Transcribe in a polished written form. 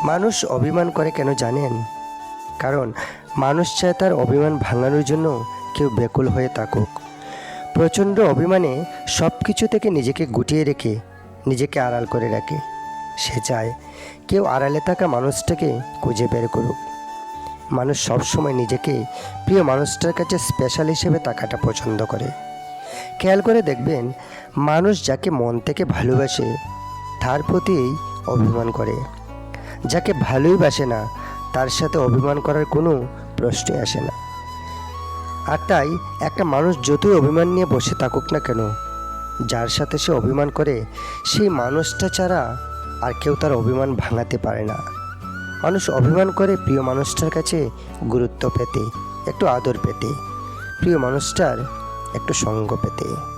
মানুষ অভিমান করে কেন জানেন? কারণ মানুষ চায় তার অভিমান ভাঙানোর জন্য কেউ ব্যাকুল হয়ে থাকুক। প্রচণ্ড অভিমানে সব কিছু থেকে নিজেকে গুটিয়ে রেখে নিজেকে আড়াল করে রাখে। সে চায় কেউ আড়ালে থাকা মানুষটাকে খুঁজে বের করুক। মানুষ সবসময় নিজেকে প্রিয় মানুষটার কাছে স্পেশাল হিসেবে থাকাটা পছন্দ করে। খেয়াল করে দেখবেন, মানুষ যাকে মন থেকে ভালোবাসে তার প্রতিই অভিমান করে। যাকে ভালোই বাসে না তার সাথে অভিমান করার কোনো প্রশ্নই আসে না। আর তাই একটা মানুষ যতই অভিমান নিয়ে বসে থাকুক না কেন, যার সাথে সে অভিমান করে সেই মানুষটা ছাড়া আর কেউ তার অভিমান ভাঙাতে পারে না। মানুষ অভিমান করে প্রিয় মানুষটার কাছে গুরুত্ব পেতে, একটু আদর পেতে, প্রিয় মানুষটার একটু সঙ্গ পেতে।